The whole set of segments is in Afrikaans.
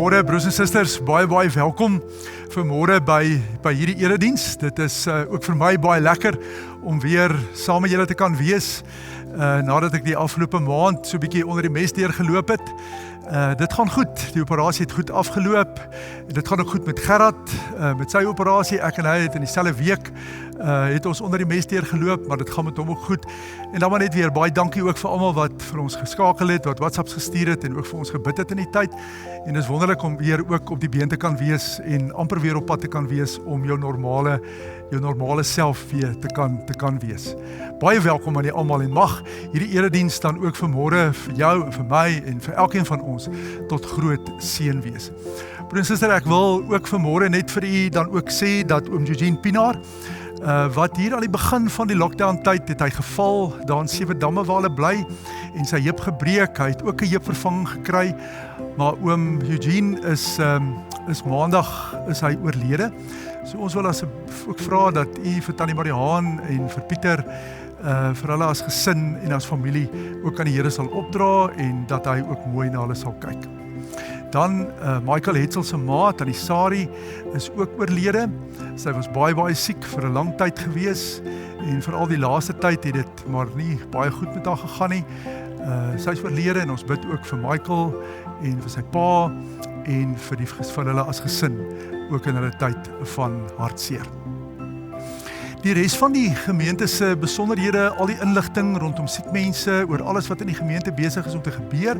Goeiemôre broers en susters, baie welkom vanmôre by hierdie erediens. Dit is ook vir my baie lekker om weer saam met julle te kan wees, nadat ek die afgelope maand so 'n bietjie onder die mes deur geloop het. Dit gaan goed, die operasie het goed afgeloop, dit gaan ook goed met Gerard, met sy operasie, ek en hy het in dieselfde week, het ons onder die mes deur geloop, maar dit gaan met hom ook goed. En dan maar net weer, baie dankie ook vir almal wat vir ons geskakel het, wat WhatsApps gestuur het en ook vir ons gebid het in die tyd. En dit is wonderlik om weer ook op die been te kan wees en amper weer op pad te kan wees om jou normale self weer te kan wees. Baie welkom aan die almal en mag hierdie erediens dan ook vanmôre vir jou, vir my en vir elkeen van ons tot groot seën wees. Broer en suster, ek wil ook vanmôre net vir u dan ook sê dat oom Eugene Pinaar, wat hier aan die begin van die lockdown tyd het hy geval daar in 7 damme waar hulle bly en sy heup gebreek, hy het ook 'n heupvervanging gekry, maar oom Eugene is maandag is hy oorlede. So ons wil ook vra dat u vir Tannie Mariaan en vir Pieter vir hulle as gesin en as familie ook aan die Here sal opdra en dat hy ook mooi na hulle sal kyk. Dan Michael Hetzel se ma, Tannie Sari, is ook oorlede. Sy was baie siek vir 'n lang tyd gewees en veral die laaste tyd het dit maar nie baie goed met haar gegaan nie. Sy is oorlede en ons bid ook vir Michael en vir sy pa en vir hulle as gesin ook in hulle tyd van hartseer. Die res van die gemeente se besonderhede, al die inligting rondom siek mense, oor alles wat in die gemeente besig is om te gebeur,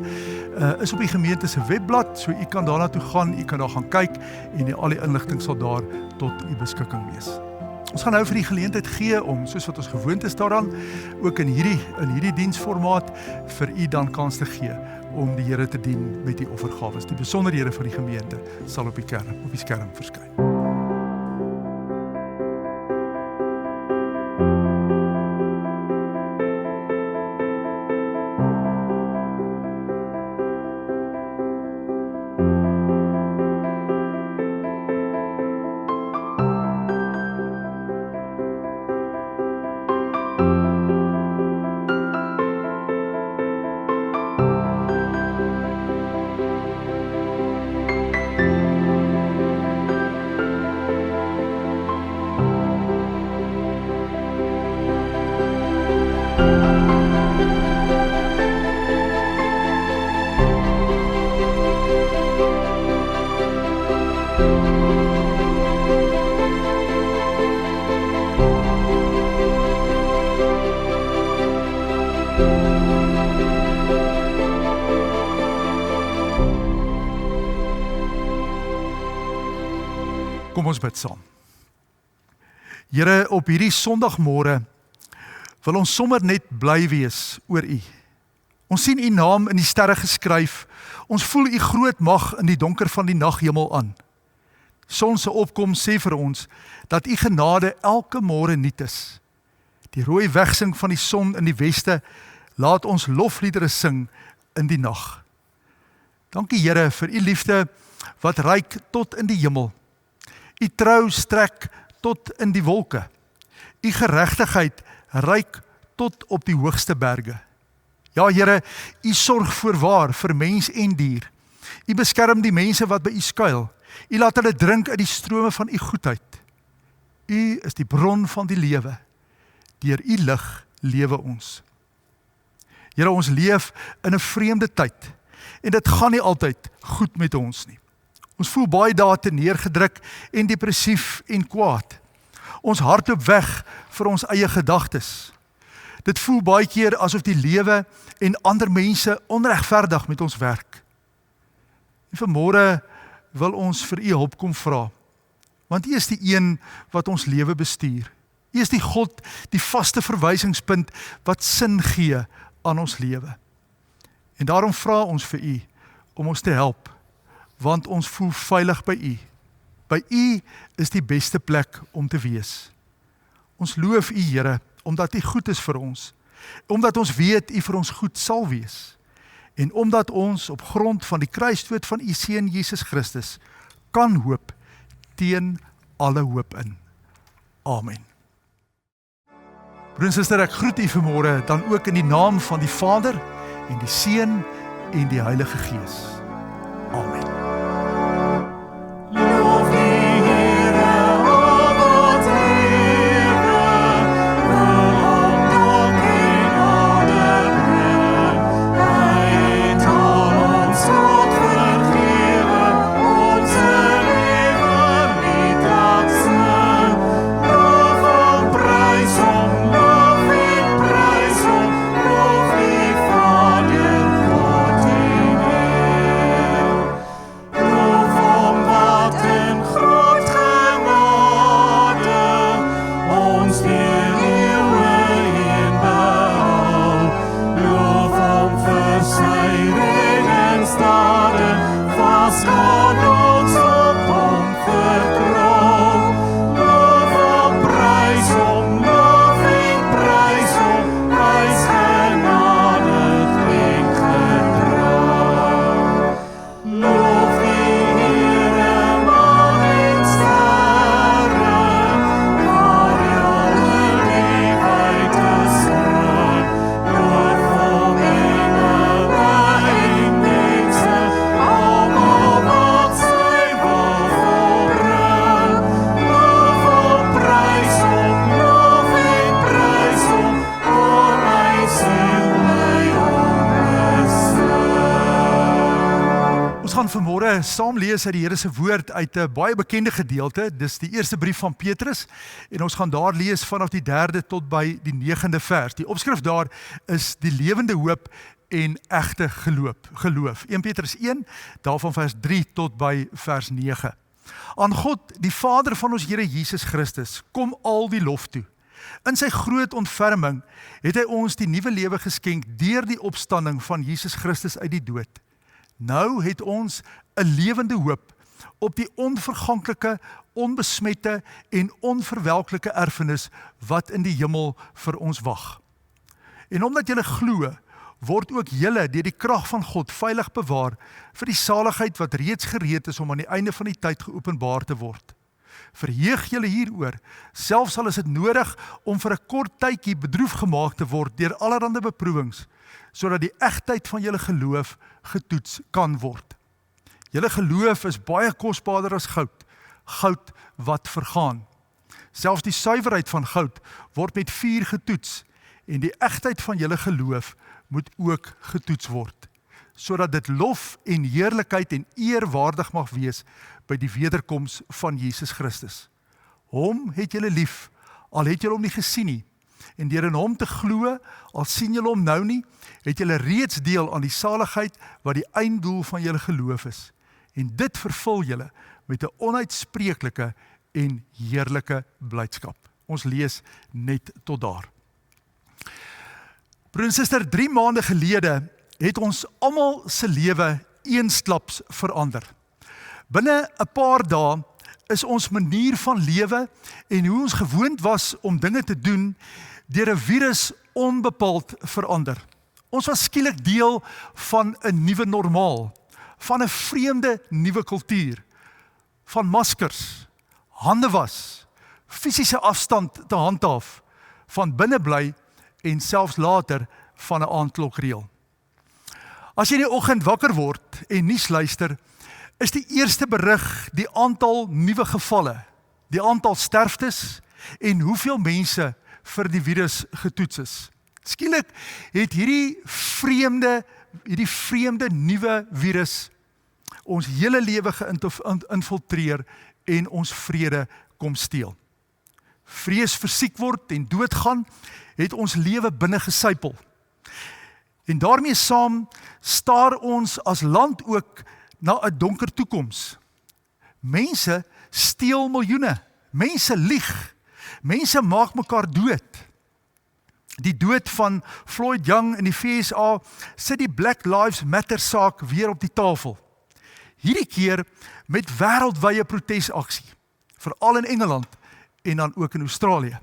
is op die gemeente se webblad, so u kan daarna toe gaan, u kan daar gaan kyk en al die inligting sal daar tot u beskikking wees. Ons gaan nou vir die geleentheid gee om, soos wat ons gewoond is daaraan, ook in hierdie diensformaat vir u dan kans te gee om die Here te dien met die offergawes. Die besonderhede van die gemeente sal op die skerm verskyn. Kom ons bid saam. Here, op hierdie Sondagmôre wil ons sommer net bly wees oor U. Ons sien U naam in die sterre geskryf. Ons voel U groot mag in die donker van die naghemel aan. Son se opkom sê vir ons dat U genade elke môre nuut is. Die rooi wegsing van die son in die weste laat ons lofliedere sing in die nag. Dankie Here vir U liefde wat reik tot in die hemel. U trou strek tot in die wolke. U geregtigheid reik tot op die hoogste berge. Ja Here, U sorg voorwaar vir mens en dier. U beskerm die mense wat by U skuil. U laat hulle drink uit die strome van U goedheid. U is die bron van die lewe. Deur U lig lewe ons. Here, ons leef in 'n vreemde tyd en dit gaan nie altyd goed met ons nie. Ons voel baie dae te neergedruk en depressief en kwaad. Ons hardloop weg vir ons eie gedagtes. Dit voel baie keer asof die lewe en ander mense onregverdig met ons werk. En vanmôre wil ons vir U hulp kom vra, want U is die een wat ons lewe bestuur. U is die God, die vaste verwysingspunt wat sin gee aan ons lewe. En daarom vra ons vir U om ons te help, want ons voel veilig by U. By U is die beste plek om te wees. Ons loof U, Here, omdat U goed is vir ons, omdat ons weet U vir ons goed sal wees, en omdat ons op grond van die kruisdood van U Seun Jesus Christus kan hoop teen alle hoop in. Amen. Broer en suster, ek groet U vanmôre dan ook in die naam van die Vader en die Seun en die Heilige Gees. Amen. saam lees uit die Here se woord uit 'n baie bekende gedeelte. Dis die eerste brief van Petrus en ons gaan daar lees vanaf die 3de tot by die 9de vers. Die opskrif daar is die lewende hoop en egte geloof. 1 Petrus 1, daarvan vers 3 tot by vers 9. Aan God, die Vader van ons Here Jesus Christus, kom al die lof toe. In sy groot ontferming het hy ons die nuwe lewe geskenk deur die opstanding van Jesus Christus uit die dood. Nou het ons 'n lewende hoop op die onverganklike, onbesmette en onverwelklike erfenis wat in die hemel vir ons wag. En omdat julle glo, word ook julle deur die krag van God veilig bewaar vir die saligheid wat reeds gereed is om aan die einde van die tyd geopenbaar te word. Verheug julle hieroor, selfs al is dit nodig om vir 'n kort tydjie bedroef gemaak te word deur allerlei beproewings, sodat die egtheid van julle geloof getoets kan word. Julle geloof is baie kosbaarder as goud wat vergaan. Selfs die suiwerheid van goud word met vuur getoets en die egtheid van julle geloof moet ook getoets word, sodat dit lof en heerlikheid en eer waardig mag wees by die wederkoms van Jesus Christus. Hom het julle lief, al het julle hom nie gesien nie, en deur in hom te glo, al sien julle hom nou nie, het julle reeds deel aan die saligheid wat die einddoel van julle geloof is. En dit vervul julle met 'n onuitspreeklike en heerlike blydskap. Ons lees net tot daar. Broer en suster, 3 maande gelede het ons almal se lewe eensklaps verander. Binne 'n paar dae is ons manier van lewe en hoe ons gewoond was om dinge te doen deur 'n virus onbepaald verander. Ons was skielik deel van 'n nuwe normaal, van 'n vreemde nuwe kultuur, van maskers, hande was, fisiese afstand te handhaaf, van binnebly en selfs later van 'n aandklokreël. As jy in die oggend wakker word en nuus luister, is die eerste berig die aantal nuwe gevalle, die aantal sterftes en hoeveel mense vir die virus getoets is. Skielik het hierdie vreemde nuwe virus ons hele lewe geïnfiltreer en ons vrede kom steel. Vrees vir siek word en doodgaan het ons lewe binne gesypel. En daarmee saam staar ons as land ook na 'n donker toekoms. Mense steel miljoene, mense lieg, mense maak mekaar dood. Die dood van Floyd Young in die VSA sit die Black Lives Matter saak weer op die tafel. Hierdie keer met wêreldwye protesaksie, veral in Engeland en dan ook in Australië.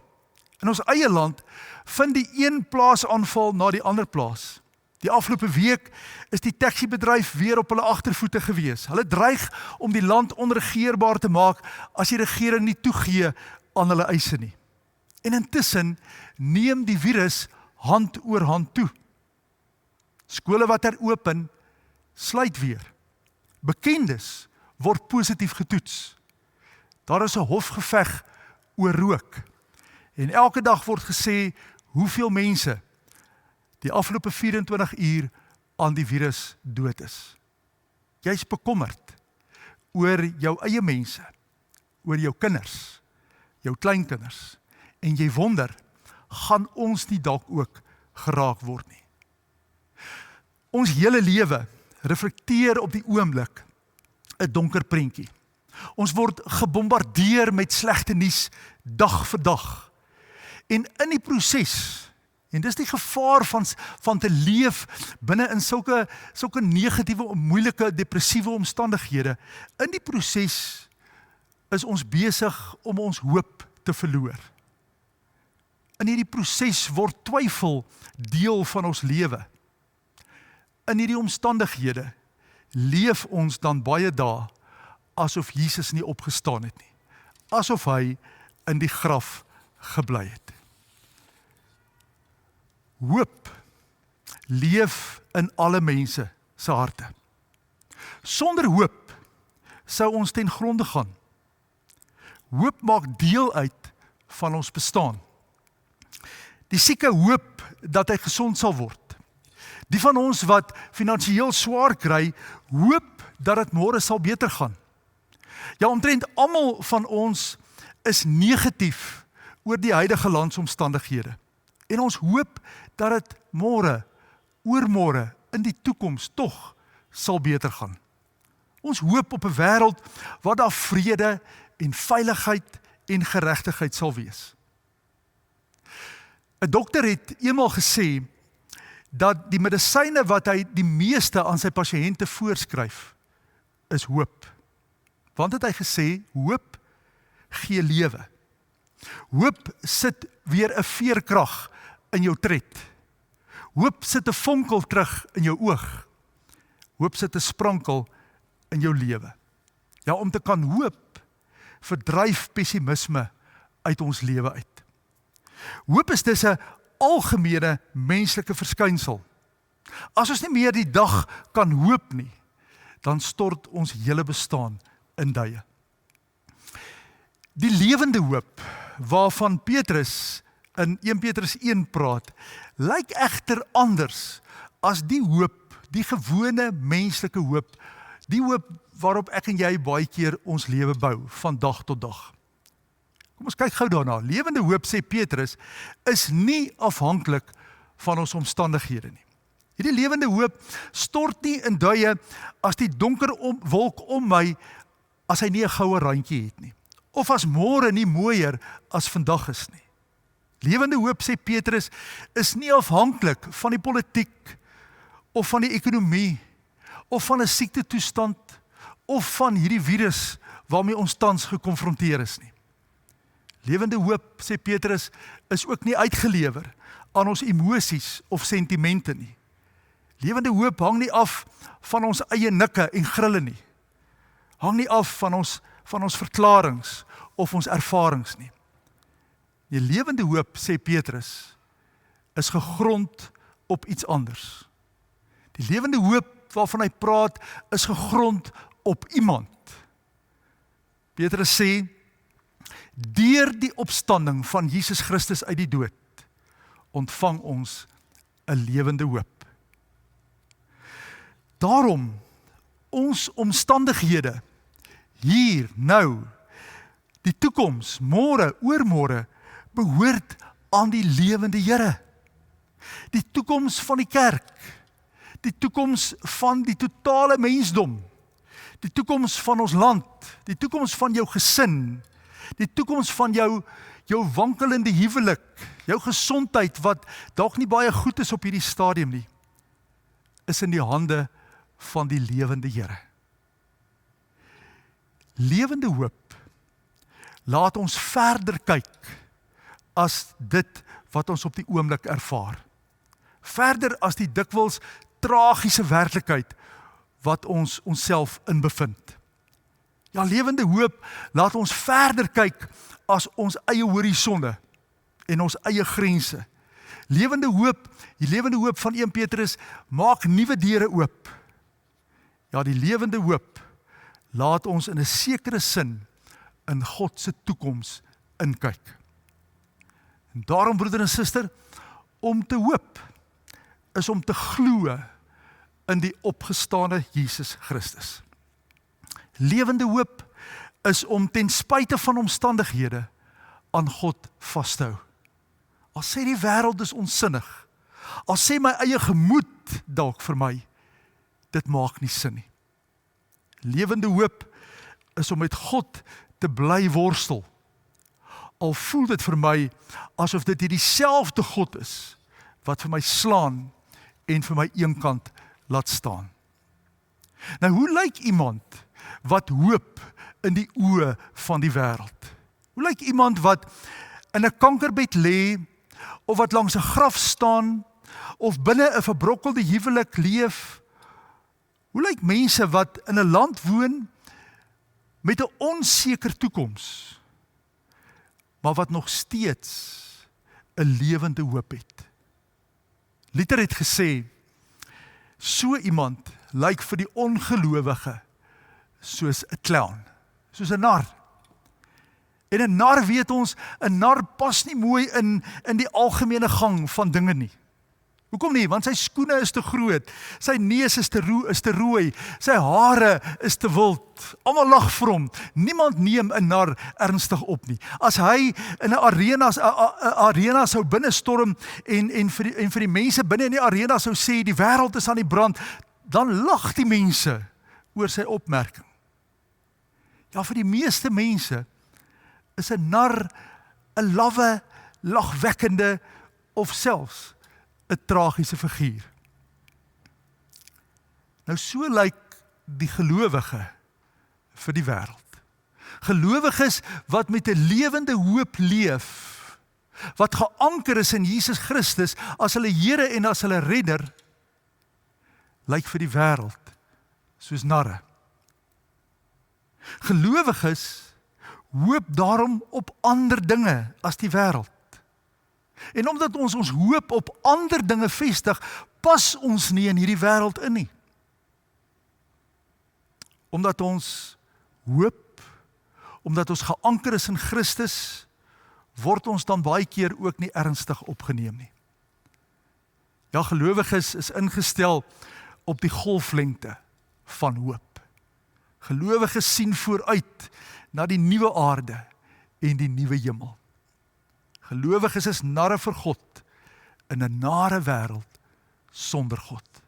In ons eie land vind die een plaasaanval na die ander plaas. Die afgelope week is die taxibedryf weer op hulle agtervoete gewees. Hulle dreig om die land onregeerbaar te maak as die regering nie toegee aan hulle eise nie. En intussen neem die virus hand oor hand toe. Skole wat heropen, sluit weer. Bekendes word positief getoets. Daar is 'n hofgeveg oor rook. En elke dag word gesê hoeveel mense die afgelope 24 uur aan die virus dood is. Jy's bekommerd oor jou eie mense, oor jou kinders, jou kleinkinders, en jy wonder, gaan ons nie dalk ook geraak word nie. Ons hele lewe reflekteer op die oomblik 'n donker prentjie. Ons word gebombardeer met slegte nuus dag vir dag. En in die proses, en dis die gevaar van te leef binne in sulke negatiewe, moeilike, depressiewe omstandighede, in die proses is ons besig om ons hoop te verloor. In hierdie proses word twyfel deel van ons lewe. In hierdie omstandighede leef ons dan baie dae asof Jesus nie opgestaan het nie. Asof hy in die graf gebly het. Hoop leef in alle mense se harte. Sonder hoop sou ons ten gronde gaan. Hoop maak deel uit van ons bestaan. Die sieke hoop dat hy gesond sal word. Die van ons wat finansiëel swaar kry, hoop dat dit môre sal beter gaan. Ja, omtrent almal van ons is negatief oor die huidige landsomstandighede. En ons hoop dat dit môre, oormôre, in die toekoms tog sal beter gaan. Ons hoop op 'n wêreld waar daar vrede en veiligheid en geregtigheid sal wees. 'n Dokter het eenmaal gesê dat die medisyne wat hy die meeste aan sy pasiënte voorskryf, is hoop. Want het hy gesê, hoop gee lewe. Hoop sit weer 'n veerkrag in jou tred. Hoop sit 'n vonkel terug in jou oog. Hoop sit 'n sprankel in jou lewe. Ja, om te kan hoop, verdryf pessimisme uit ons lewe uit. Hoop is dus 'n algemene menslike verskynsel. As ons nie meer die dag kan hoop nie, dan stort ons hele bestaan in duie. Die lewende hoop, waarvan Petrus in 1 Petrus 1 praat, lyk egter anders as die hoop, die gewone menslike hoop, die hoop waarop ek en jy baie keer ons lewe bou, van dag tot dag. Kom ons kyk gou daarna. Lewende hoop, sê Petrus, is nie afhanklik van ons omstandighede nie. Hierdie lewende hoop stort nie in duie as die donker wolk om my, as hy nie 'n goue randjie het nie. Of as môre nie mooier as vandag is nie. Lewende hoop, sê Petrus, is nie afhanklik van die politiek, of van die ekonomie, of van 'n siektetoestand, of van hierdie virus waarmee ons tans gekonfronteer is nie. Lewende hoop, sê Petrus, is ook nie uitgelewer aan ons emosies of sentimente nie. Lewende hoop hang nie af van ons eie nikke en grille nie. Hang nie af van ons verklarings of ons ervarings nie. Die lewende hoop, sê Petrus, is gegrond op iets anders. Die lewende hoop waarvan hy praat, is gegrond op iemand. Petrus sê, deur die opstanding van Jesus Christus uit die dood, ontvang ons 'n lewende hoop. Daarom, ons omstandighede, hier, nou, die toekoms, môre, oormôre, behoort aan die lewende Here. Die toekoms van die kerk, die toekoms van die totale mensdom, die toekoms van ons land, die toekoms van jou gesin, die toekoms van jou wankelende huwelik, jou gesondheid wat dalk nie baie goed is op hierdie stadium nie, is in die hande van die lewende Here. Lewende hoop laat ons verder kyk as dit wat ons op die oomblik ervaar. Verder as die dikwels tragiese werklikheid wat ons onsself in bevind. Ja, lewende hoop laat ons verder kyk as ons eie horisonne en ons eie grense. Lewende hoop, die lewende hoop van 1 Petrus maak nuwe deure oop. Ja, die lewende hoop laat ons in 'n sekere sin in God se toekoms inkyk. En daarom, broeder en suster, om te hoop is om te glo in die opgestane Jesus Christus. Lewende hoop is om ten spyte van omstandighede aan God vas te hou. Al sê die wêreld is onsinnig, al sê my eie gemoed dalk vir my, dit maak nie sin nie. Lewende hoop is om met God te bly worstel. Al voel dit vir my asof dit dieselfde God is wat vir my slaan en vir my eenkant laat staan. Nou, hoe lyk iemand wat hoop in die oë van die wêreld? Hoe lyk iemand wat in 'n kankerbed lê, of wat langs 'n graf staan, of binne 'n verbrokkelde huwelik leef? Hoe lyk mense wat in 'n land woon met 'n onseker toekoms, maar wat nog steeds 'n lewende hoop het? Luther het gesê, so iemand lyk vir die ongelowige soos 'n clown, soos 'n nar. En 'n nar, weet ons, 'n nar pas nie mooi in die algemene gang van dinge nie. Hoekom nie? Want sy skoene is te groot, sy neus is te rooi, sy hare is te wild. Almal lag vir hom. Niemand neem 'n nar ernstig op nie. As hy in 'n arena sou binnestorm en vir die mense binne in die arena sou sê die wêreld is aan die brand, dan lag die mense oor sy opmerking. Ja, vir die meeste mense is 'n nar 'n lawwe, lagwekkende of selfs 'n tragiese figuur. Nou so lyk die gelowige vir die wêreld. Gelowiges wat met 'n lewende hoop leef, wat geanker is in Jesus Christus as hulle Here en as hulle redder, lyk vir die wêreld soos narre. Gelowiges hoop daarom op ander dinge as die wêreld. En omdat ons hoop op ander dinge vestig, pas ons nie in hierdie wêreld in nie. Omdat ons hoop, omdat ons geanker is in Christus, word ons dan baie keer ook nie ernstig opgeneem nie. Ja, gelowiges is ingestel op die golflengte van hoop. Gelowiges sien vooruit na die nuwe aarde en die nuwe hemel. Gelowiges is narre vir God in 'n nare wêreld sonder God.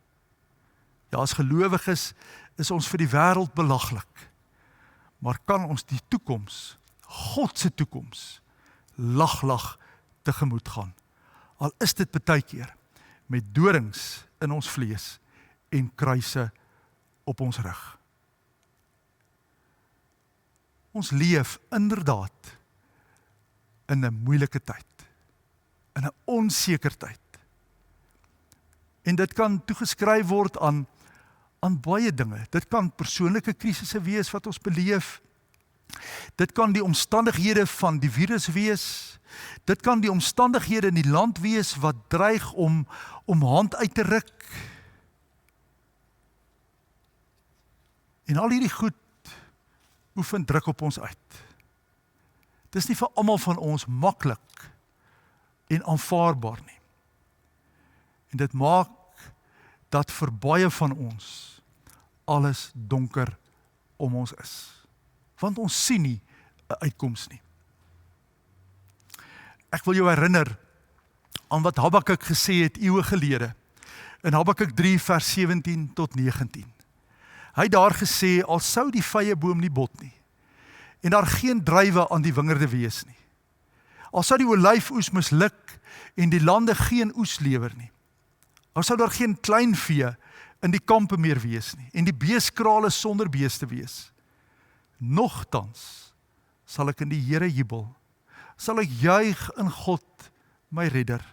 Ja, as gelowiges is ons vir die wêreld belaglik, maar kan ons die toekoms, God se toekoms, lag tegemoet gaan. Al is dit baie keer met dorings in ons vlees en kruise op ons rug. Ons leef inderdaad in 'n moeilike tyd, in 'n onseker tyd. En dit kan toegeskryf word aan baie dinge. Dit kan persoonlike krisisse wees wat ons beleef. Dit kan die omstandighede van die virus wees. Dit kan die omstandighede in die land wees wat dreig om hand uit te ruk. En al hierdie goed oefen druk op ons uit. Dit is nie vir almal van ons maklik en aanvaarbaar nie. En dit maak dat vir baie van ons alles donker om ons is. Want ons sien nie 'n uitkoms nie. Ek wil jou herinner aan wat Habakuk gesê het eeue gelede in Habakuk 3 vers 17 tot 19. Hy het daar gesê, al sou die vyeboom nie bot nie, en daar geen druiwe aan die wingerde wees nie. Al sou die olyfoes misluk en die lande geen oes lewer nie. Al sou daar geen kleinvee in die kampe meer wees nie, en die beeskrale sonder beeste wees. Nogtans sal ek in die Here jubel, sal ek juig in God, my redder.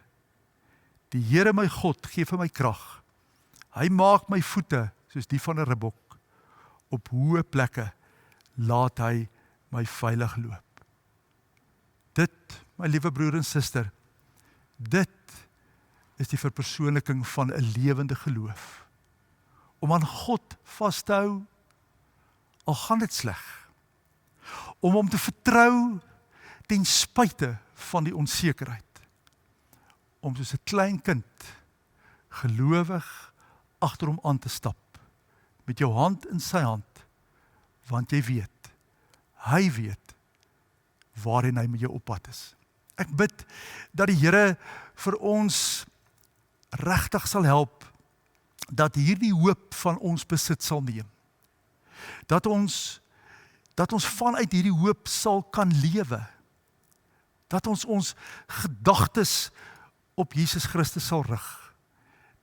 Die Here my God gee vir my krag. Hy maak my voete soos die van 'n ribbok. Op hoë plekke laat hy my veilig loop. Dit, my liewe broer en suster, dit is die verpersoonliking van 'n lewende geloof. Om aan God vas te hou, al gaan dit sleg. Om hom te vertrou ten spyte van die onsekerheid. Om soos 'n klein kind gelowig agter hom aan te stap, met jou hand in sy hand, want jy weet, hy weet waarheen hy met jou op pad is. Ek bid dat die Here vir ons regtig sal help, dat hierdie hoop van ons besit sal neem. Dat ons vanuit hierdie hoop sal kan lewe. Dat ons gedagtes op Jesus Christus sal rig.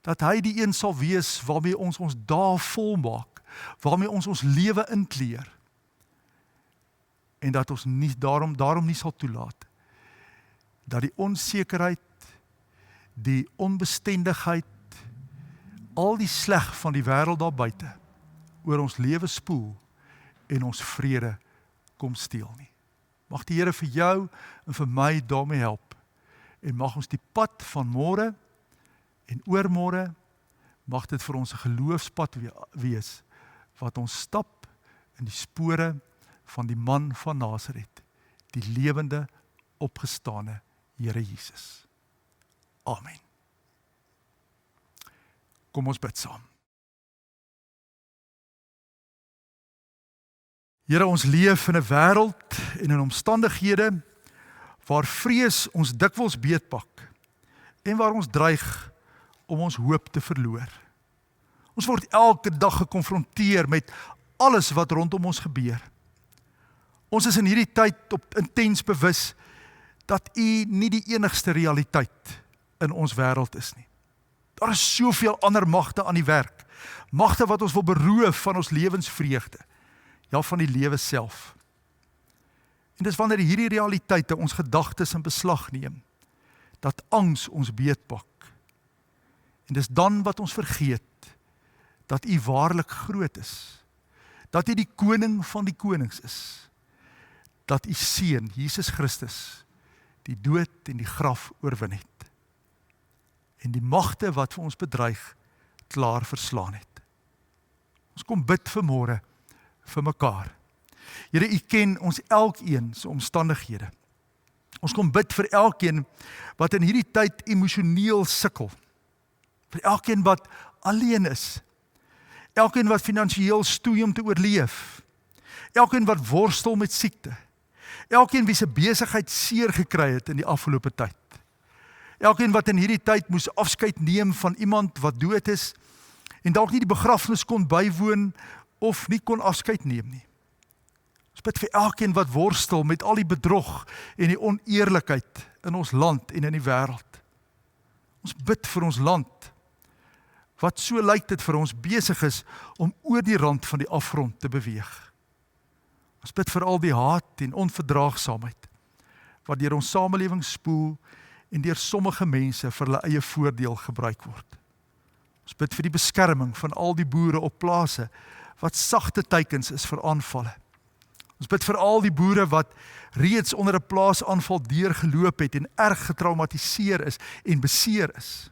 Dat hy die een sal wees waarmee ons dae volmaak, waarmee ons lewe inkleer. En dat ons nie daarom nie sal toelaat dat die onsekerheid, die onbestendigheid, al die sleg van die wêreld daar buite oor ons lewe spoel en ons vrede kom steel nie. Mag die Here vir jou en vir my daarmee help, en mag ons die pad van môre en oormôre, mag dit vir ons 'n geloofspad wees, wat ons stap in die spore van die man van Nasaret, die lewende, opgestane Here Jesus. Amen. Kom ons bid saam. Here, ons leef in 'n wêreld en in omstandighede waar vrees ons dikwels beetpak en waar ons dreig om ons hoop te verloor. Ons word elke dag gekonfronteer met alles wat rondom ons gebeur. Ons is in hierdie tyd intens bewus dat U nie die enigste realiteit in ons wêreld is nie. Daar is soveel ander magte aan die werk, magte wat ons wil beroof van ons lewensvreugde, ja van die lewe self. En dis wanneer hierdie realiteite ons gedagtes in beslag neem, dat angs ons beetpak. En dis dan wat ons vergeet, dat U waarlik groot is, dat U die koning van die konings is, dat U seun, Jesus Christus, die dood en die graf oorwin het, en die magte wat vir ons bedreig, klaar verslaan het. Ons kom bid vanmôre vir mekaar. Here, U ken ons elkeen se omstandighede. Ons kom bid vir elkeen wat in hierdie tyd emosioneel sukkel, vir elkeen wat alleen is, elkeen wat finansiëel stoei om te oorleef, elkeen wat worstel met siekte, elkeen wie se besigheid seer gekry het in die afgelope tyd, elkeen wat in hierdie tyd moes afskeid neem van iemand wat dood is en dalk nie die begrafnis kon bywoon of nie kon afskeid neem nie. Ons bid vir elkeen wat worstel met al die bedrog en die oneerlikheid in ons land en in die wêreld. Ons bid vir ons land, wat so lyk dit vir ons besig is om oor die rand van die afgrond te beweeg. Ons bid vir al die haat en onverdraagsaamheid, wat deur ons samelewing spoel en deur sommige mense vir hulle eie voordeel gebruik word. Ons bid vir die beskerming van al die boere op plase, wat sagte teikens is vir aanvalle. Ons bid vir al die boere wat reeds onder 'n plaasaanval deurgeloop het en erg getraumatiseer is en beseer is.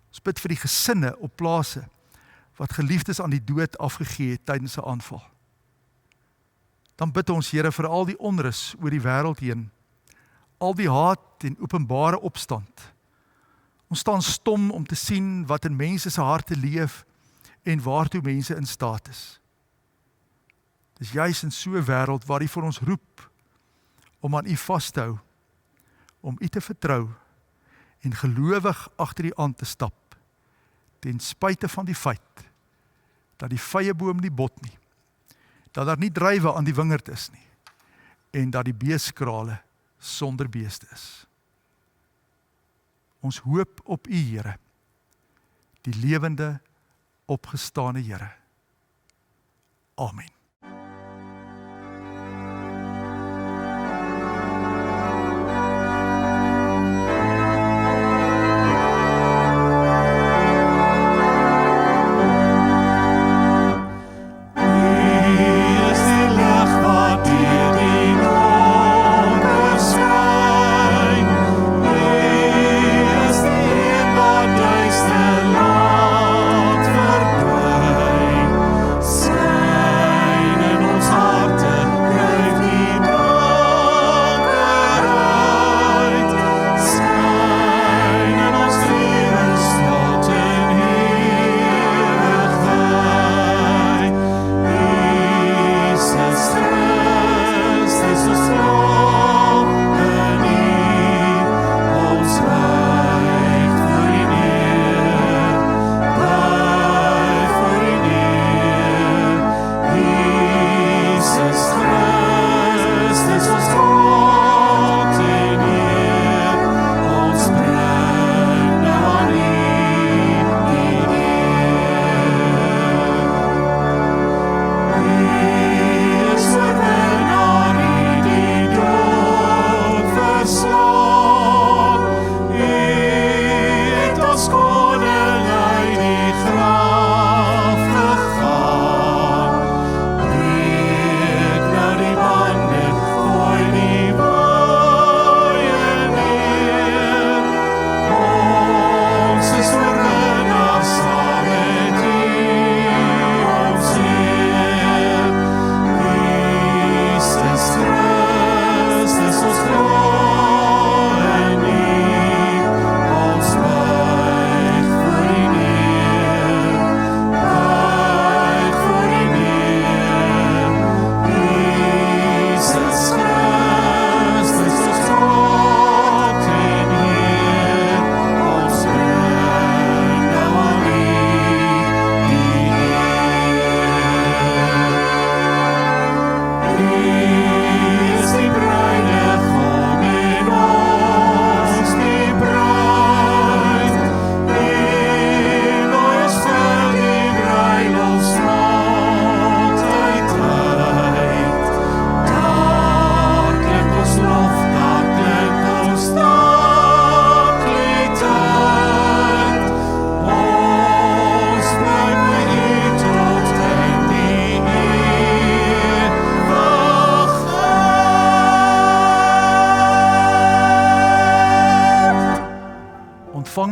Ons bid vir die gesinne op plase wat geliefdes aan die dood afgegee het tydens 'n aanval. Dan bid ons, Here, vir al die onrus oor die wêreld heen, al die haat en openbare opstand. Ons staan stom om te sien wat in mense se harte leef en waartoe mense in staat is. Dis juis in so 'n wêreld waar U vir ons roep om aan U vas te hou, om U te vertrou en gelowig agter U aan te stap, ten spyte van die feit dat die vyeboom nie bot nie, dat daar nie druiwe aan die wingerd is nie, en dat die beeskrale sonder beeste is. Ons hoop op U, Here, die lewende, opgestane Here. Amen. Laat verdwyn, sy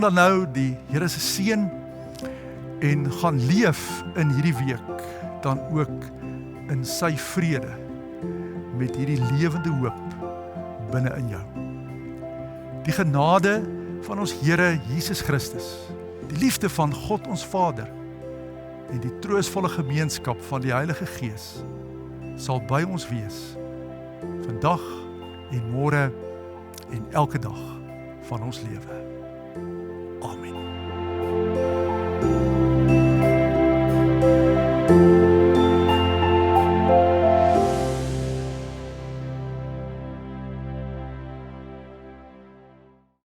dan nou die Here se seën en gaan leef in hierdie week dan ook in sy vrede met hierdie lewende hoop binne in jou. Die genade van ons Here Jesus Christus, die liefde van God ons Vader en die troostvolle gemeenskap van die Heilige Gees sal by ons wees vandag en môre en elke dag van ons lewe.